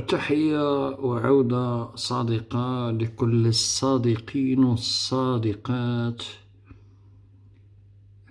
تحية وعودة صادقة لكل الصادقين والصادقات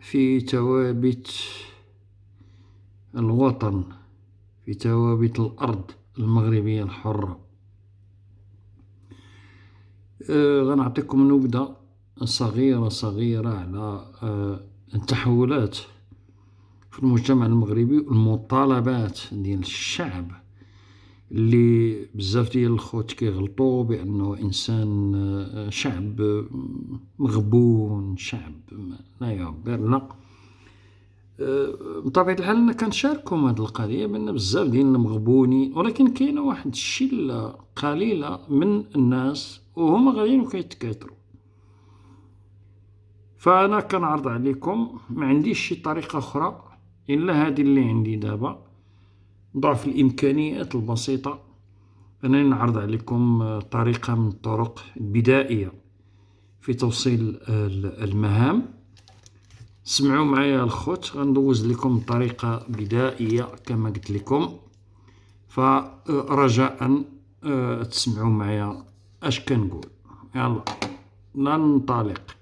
في توابت الوطن، في توابت الأرض المغربية الحرة. غنعطيكم نبذة صغيرة على التحولات في المجتمع المغربي والمطالبات ديال الشعب، اللي بزاف ديال الخوت كيغلطوا بأنه إنسان شعب مغبون، شعب لا يعبر. لا، بطبيعة الحال أنا كنشاركهم هاد القضية بأن بزاف ديالنا مغبونين، ولكن كاينة واحد الشلة قليلة من الناس وهما غاديين وكيتكاثروا. فأنا كنعرض عليكم، ما عنديش شي طريقة أخرى إلا هادي اللي عندي دابا، ضعف الإمكانيات البسيطة، أنني نعرض عليكم طريقة من الطرق البدائية في توصيل المهام. سمعوا معايا الخوت، غندوز لكم طريقة بدائية كما قلت لكم، فرجاء تسمعوا معايا اش كنقول. يلا ننطلق.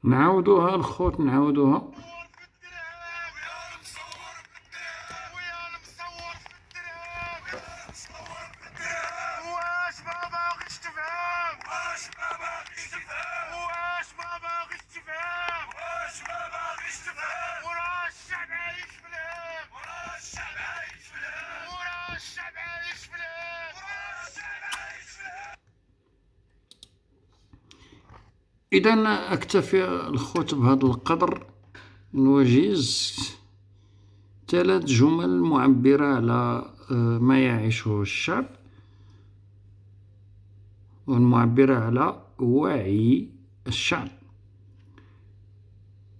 نعاودوها الخوت، نعاودوها. إذا أكتفي الخوت بهذا القدر من وجيز 3 جمل معبرة على ما يعيشه الشعب، والمعبرة على وعي الشعب.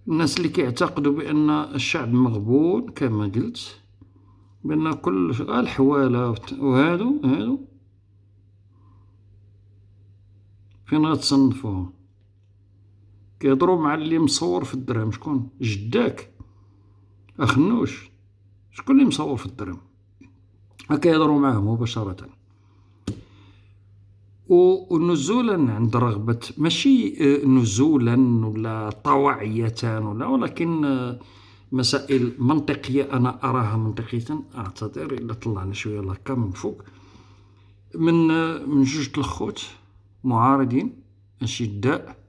الناس اللي كيعتقدوا بأن الشعب مغبون كما قلت، بأن كل الحوالة وهادو فين غتصنفوهم؟ كيهضروا مع اللي مصور في الدرهم. شكون؟ جداك أخنوش؟ شكون اللي مصور في الدرهم؟ كيهضروا معاه مباشرة. ونزولا عند رغبة، ماشي نزولا ولا طوعية ولكن مسائل منطقية أنا أراها منطقية. أعتذر إلا طلعنا شوية لهكا من فوق، من جوج الخوت معارضين أشداء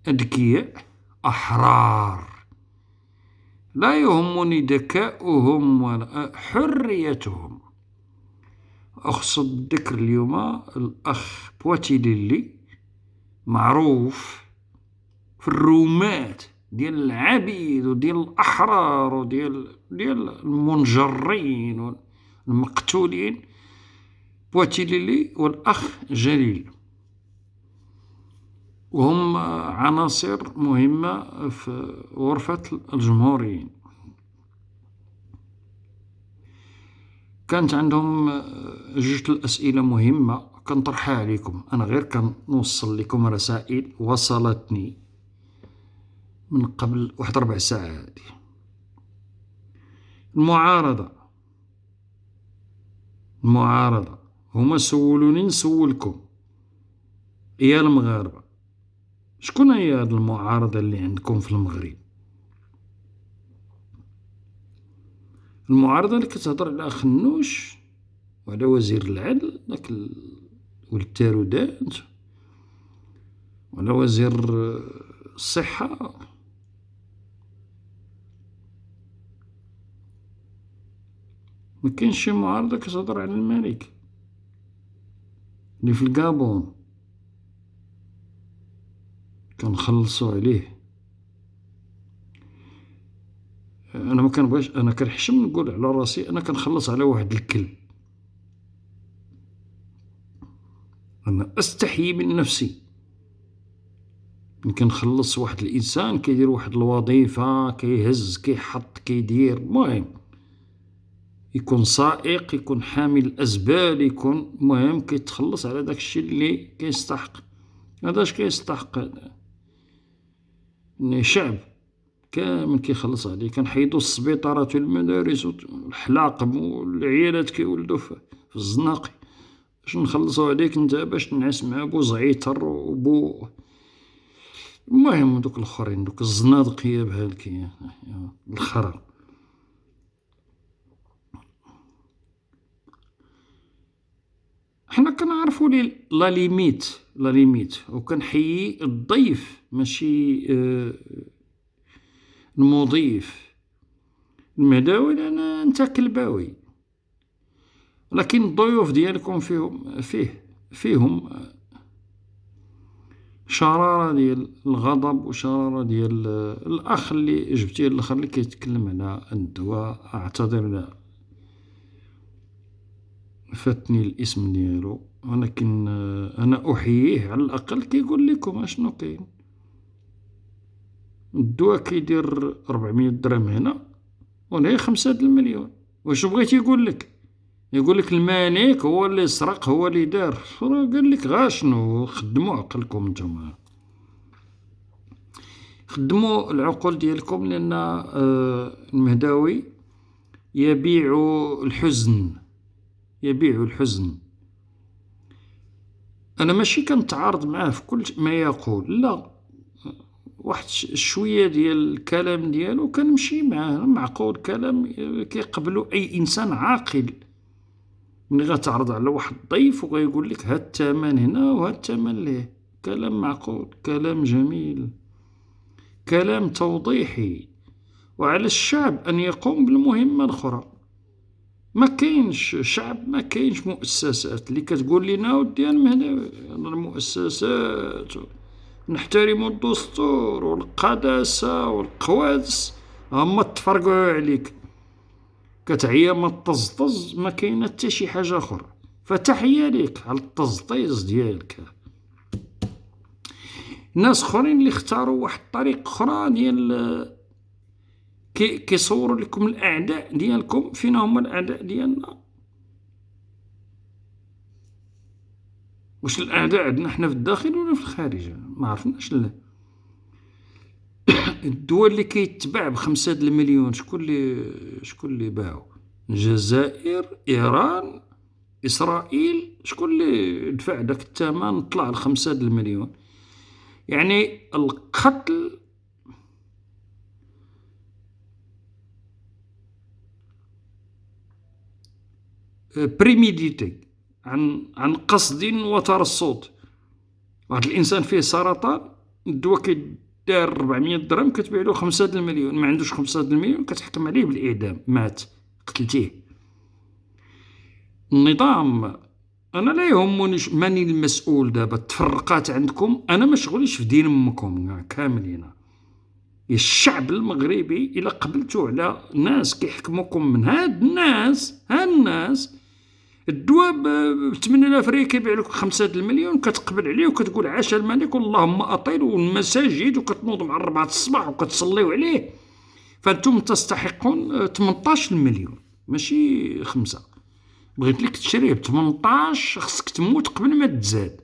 أذكياء أحرار، لا يهمني ذكاؤهم ولا حريتهم. أقصد الذكر اليوم الأخ بواتيليلي، معروف في الرومات ديال العبيد وديال الأحرار وديال المنجرين والمقتولين، بواتيليلي والأخ جليل، وهم عناصر مهمة في غرفة الجمهوريين. كانت عندهم جوج الأسئلة مهمة كنطرحها عليكم. أنا غير كنوصل لكم رسائل وصلتني من قبل واحد 4 ساعات. المعارضة هما سولوني نسولكم يا المغاربة، شكون هي هاد المعارضة اللي عندكم في المغرب؟ المعارضة اللي كتهضر على خنوش وعلى وزير العدل داك والتارودات وعلى وزير الصحة. مكاينش شي معارضة كتهضر على الملك اللي في الكابون كنخلصو عليه. انا ما كنبغيش، انا كنحشم نقول على راسي انا كنخلص على واحد الكل، أنا أستحيي من نفسي. يمكن نخلص واحد الإنسان كيدير واحد الوظيفة، كيهز كيحط كيدير، المهم يكون سائق، يكون حامل أزبال، يكون المهم كيتخلص على داك الشي اللي كيستحق. هذا اش كيستحق؟ هذا يعني شعب كامل كيخلص عليه. كنحيدو السبيطارات والمدارس والحلاقم والعيالات كيولدو في الزناقي باش نخلصو عليك نتا باش تنعس مع بو زعيتر وبو، المهم دوك الاخرين دوك الزنادقية بحال كي الخرا. حنا كنعرفو لي لا ليميت، لا ليميت، وكنحيي الضيف ماشي المضيف. المهداوي أنا نتا كلباوي، لكن الضيوف ديالكم فيهم شرارة ديال الغضب وشرارة ديال الأخ اللي جبتيه الآخر اللي كيتكلم على الدواء. أعتذر على فاتني الاسم ديالو، ولكن أنا أحييه على الأقل كيقول لكم أشنو كاين. الدواء كيدير 400 درهم هنا وهنا 5 د المليون. واش بغيت يقولك؟ يقولك المانيك هو اللي سرق، هو اللي دار. راه قالك غا شنو، خدمو عقلكم نتوما، خدمو العقول ديالكم، لأن المهداوي يبيع الحزن، يبيع الحزن. أنا ماشي كنتعارض معاه في كل ما يقول، لا، واحد شوية ديال الكلام ديالو كنمشي معاه، معقول كلام كيقبلو أي إنسان عاقل. ملي غتعرض على واحد الضيف وغيقول لك هاد الثمن هنا وهاد الثمن ليه، كلام معقول، كلام جميل، كلام توضيحي. وعلى الشعب أن يقوم بالمهمة الأخرى. ما كاينش شعب، ما كاينش مؤسسات اللي كتقول لنا ودي المهداوي المؤسسات نحترم الدستور والقداسة والقوادس هما تفرقعوا عليك، كتعيا ما طزطز، ما كاينه حتى شي حاجة أخرى. فتحية ليك على التزطيز ديالك. ناس اخرين اللي اختاروا واحد الطريق اخرى ديال كيصوروا لكم الاعداء ديالكم. فين هما الاعداء ديالنا؟ واش الاعداء عندنا حنا في الداخل ولا في الخارج؟ ما عرفناش. الدول اللي كيتباع ب5 د المليون شكون اللي باعو؟ الجزائر، ايران، اسرائيل. شكون اللي دفع داك الثمن طلع ل5 د المليون؟ يعني القتل بريميديتي، عن قصد وترصد. واحد الانسان فيه سرطان، الدواء كيدار 400 درهم كتبيع له 5 د المليون. ما عندوش 5 د المليون كتحكم عليه بالاعدام، مات، قتلتيه. النظام، انا لا يهمني ماني المسؤول دابا. التفرقات عندكم، انا ما شغليش في دين امكم كاملين. الشعب المغربي الا قبلتو على ناس كيحكموكم من هاد الناس الدواء ب8000 ريال كيبيع لك 5 د المليون، كتقبل عليه وكتقول عاش الملك واللهم اطيل، والمساجد وكتنوض مع 4 الصباح وكتصليو عليه. فانتم تستحقون 18 المليون ماشي 5. بغيت لك تشريه ب18 خصك تموت قبل ما تزاد.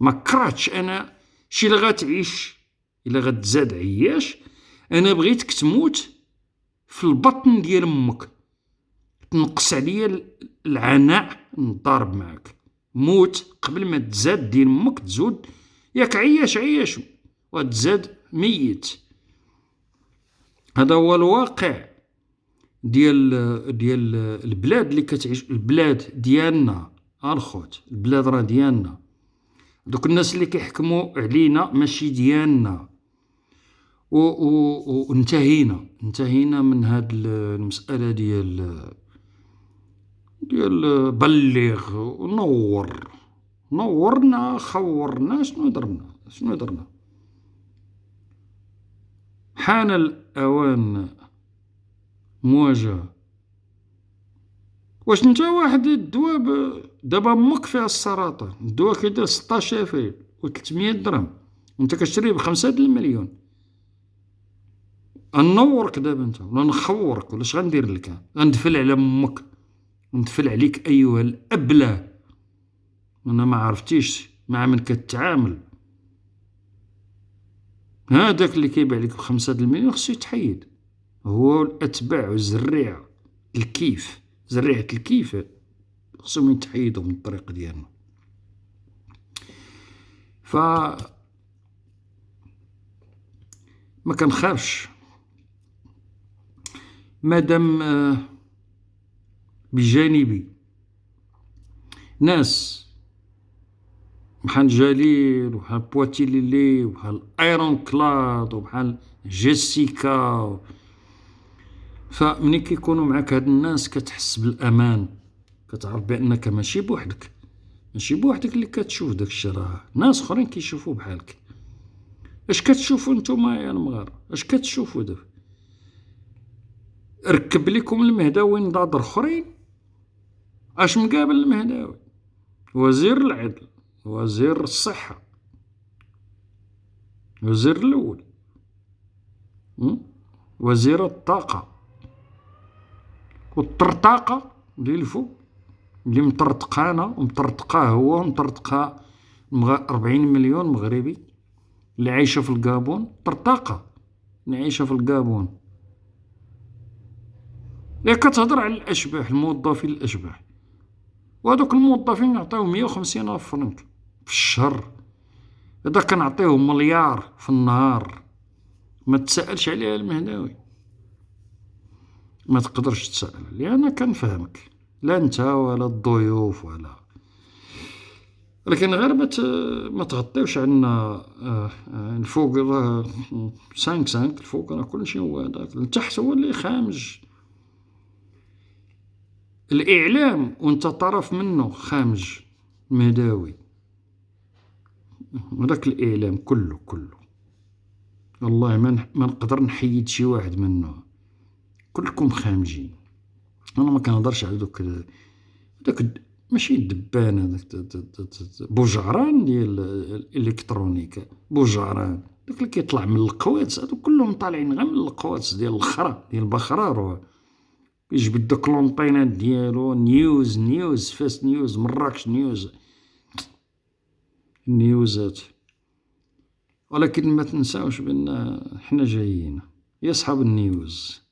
ما كرهتش انا شي اللي غتعيش الا غتزاد عياش. انا بغيتك تموت في البطن ديال امك، تنقص عليا العناء نضارب معك. موت قبل ما تزاد دين امك تزود. ياك عياش وتزاد ميت. هذا هو الواقع ديال البلاد اللي كتعيش. البلاد ديالنا الخوت، البلاد راه ديالنا. دوك الناس اللي كيحكموا علينا ماشي ديالنا. انتهينا من هاد المسألة ديال بلغ ونور، نورنا خورنا. شنو درنا؟ حان الأوان مواجهة. واش انت واحد الدواء دابا امك فيها السرطان، الدواء كيدير 16 ريال و 300 درهم، وانت كتشريه ب5 المليون. غنورك دابا انت ولا نخورك ولا اش غندير لك؟ غندفل على امك، ندفل عليك ايها الابله. انا ما عرفتيش مع من كتعامل. هذاك اللي كيبيع لك ب5 المليون خصو يتحيد، هو الاتباع والزريعه الكيف، زريعه الكيف خصهم يتحيدوا من الطريق ديالنا. ف ما كنخافش مادام بجانبي ناس بحال جليل وبحال بواتيليلي وبحال ايرون كلاد وبحال جيسيكا. فمني كيكونوا معاك هاد الناس كتحس بالامان، كتعرف بانك ماشي بوحدك، ماشي بوحدك اللي كتشوف داك الشيء، راه ناس اخرين كيشوفوا بحالك. اش كتشوفوا نتوما يا المغاربه؟ اش كتشوفوا دابا؟ ركب لكم المهداوي نضاضر اخرين. اش مقابل المهداوي؟ وزير العدل، وزير الصحه، وزير الاول، وزير الطاقه والطرطاقه ديال الفوق اللي مطرطقانا ومطرطقاه هو ومطرطقها 40 مليون مغربي اللي عايشه في الكابون. طرطاقه اللي عايشه في الكابون. يا كتهضر على الاشباح، الموظفين الاشباح، وهذوك الموظفين نعطيهم 150 الف فرنك في الشهر، هذا كنعطيهم مليار في النهار. ما تسألش عليها المهداوي، ما تقدرش تسأل، لأن كنفهمك، لا انت ولا الضيوف ولا. لكن غير ما تغطيوش عنا. الفوق راه 5 الفوق راه كلشي هو هذاك، التحت هو اللي خامج. الإعلام وانت طرف منه خامج مهداوي، هذاك الإعلام كله والله ما نقدر نحيد شي واحد منه، كلكم خامجين. انا ما كنهضرش على داك ماشي الدبان، هذاك بوجعران ديال الالكترونيكا، بوجعران داك اللي كيطلع من القواتس، هادو كلهم طالعين غير من القواتس ديال الخرا ديال البخرار، يجبد داك لونطينات ديالو نيوز فاست نيوز، مراكش نيوز، النيوزات. ولكن ما تنساوش بان حنا جايين يا صحاب النيوز.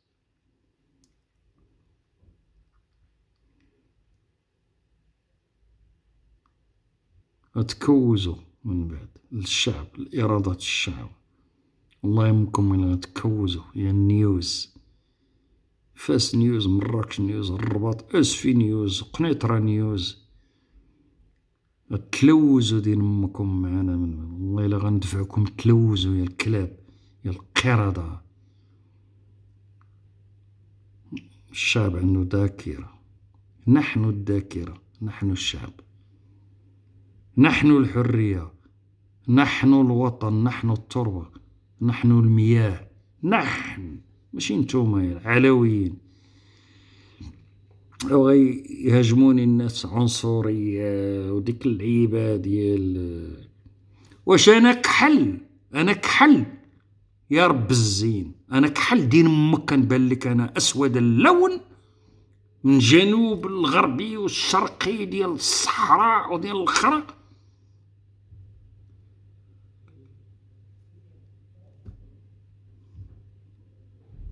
غتكوزوا من بعد الشعب، الإرادة الشعب، والله يمكم وين غتكوزوا يا النيوز، فاس نيوز، مراكش نيوز، الرباط اسفي نيوز، قنيطرة نيوز. تلوزوا دين امكم معنا، والله الا غندفعكم تلوزوا يا الكلاب يا القردة. الشعب عنده ذاكرة، نحن الذاكرة، نحن الشعب، نحن الحرية، نحن الوطن، نحن التربة، نحن المياه، نحن ماشي نتوما يا العلويين. أو يهاجموني الناس عنصرية وديك اللعيبة ديال واش أنا كحل، أنا كحل يا رب الزين، أنا كحل دين أمك كنبان لك أنا أسود اللون من الجنوب الغربي والشرقي ديال الصحراء وديال الخرا.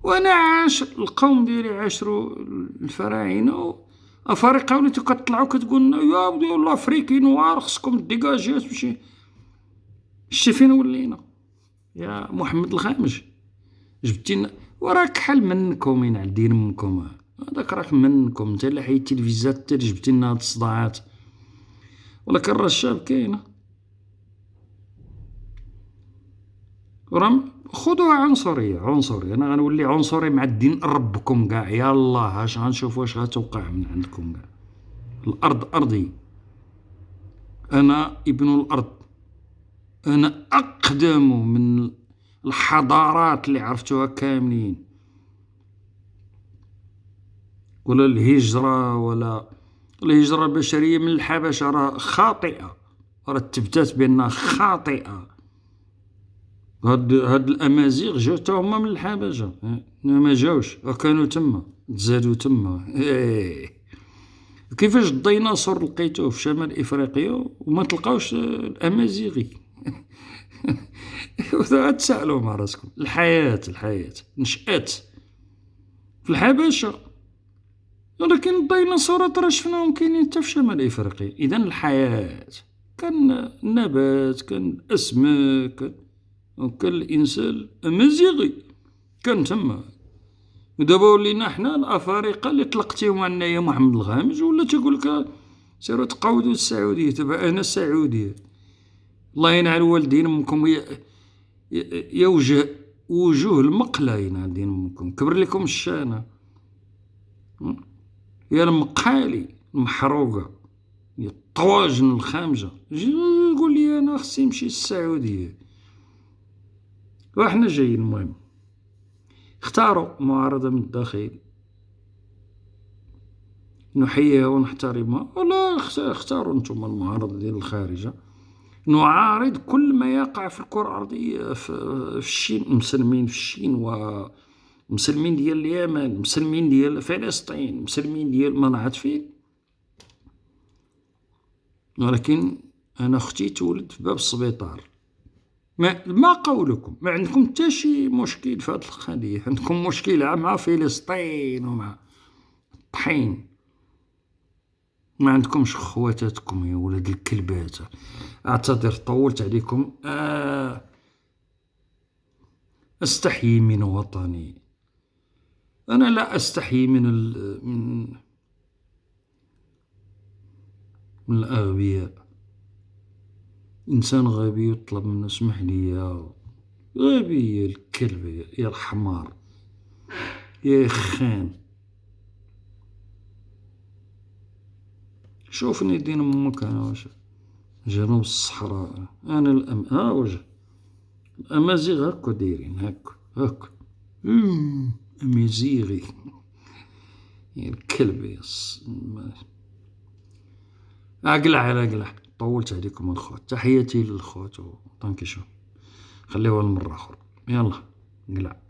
وانا عاش القوم ديالي عاشروا الفراعنه، افارقه وليتو كطلعوا كتقول لنا يا ودي والله افريكي نوار خصكم ديكاجي تمشي. شتي فين ولينا يا محمد الخامج؟ جبتينا وراك حل منكم من على دين امكم، هذاك راك منكم انت اللي حيدتي الفيزات انت اللي جبتي لنا هاد الصداعات. ولكن راه الشعب كاينه، وراه خذوها عنصريه. انا غنولي عنصري مع الدين ربكم كاع، يالله اش غنشوف واش غتوقع من عندكم كاع. الارض ارضي، انا ابن الارض، انا اقدم من الحضارات اللي عرفتوها كاملين. ولا الهجرة، ولا الهجرة البشرية من الحبشة راه خاطئة، راه تثبتات بأنها خاطئة. هاد الأمازيغ جاو تا هما من الحبشة، ما جاوش، كانوا تما، تزادوا تما. كيفاش الديناصور لقيتوه في شمال إفريقيا وما تلقاوش الأمازيغي؟ تسألوا مع راسكم. الحياة نشأت في الحبشة، ولكن الديناصورات راه شفناهم كاينين حتى في شمال إفريقيا. إذن الحياة كان النبات، كان الأسماك، كان الإنسان الأمازيغي كان تما. ودابا ولينا حنا الأفارقة اللي تلقتيهم عندنا يا محمد الغامج، ولا تقولك سيروا تقاودوا السعودية. تبع أنا السعودية، الله ينعل والدين أمكم، يا وجوه المقلة ينادين أمكم، كبر لكم الشانة يا المقالي المحروقة، يا الطواجن الخامجة. جي قول لي أنا خصني نمشي للسعودية، وحنا جايين. المهم اختاروا معارضة من الداخل، نحييها ونحترمها، ولا اختاروا نتوما المعارضة ديال الخارجة. نعارض كل ما يقع في الكرة الأرضية، في الشين، مسلمين في الشين، ومسلمين ديال اليمن، مسلمين ديال فلسطين، مسلمين ديال ما نعرف فين. ولكن أنا أختي تولد في باب السبيطار. ما قولكم؟ ما عندكم حتى شي مشكل في هذه القضية؟ عندكم مشكلة مع فلسطين ومع الطحين، ما عندكمش خواتاتكم يا ولاد الكلبات. اعتذر طولت عليكم. استحيي من وطني. انا لا استحيي من الاغبياء. انسان غبي يطلب منه اسمح لي يا غبي، يا الكلب، يا الحمار، يا خان. شوفني دين امك انا، واش جنوب الصحراء انا وجه الامازيغ هكا دايرين، هكا امازيغي يا الكلب يا اقلع. طولت عليكم الخوت، تحياتي للخوت، وطنكي شو خليوها لمرة اخرى. يلا قلع.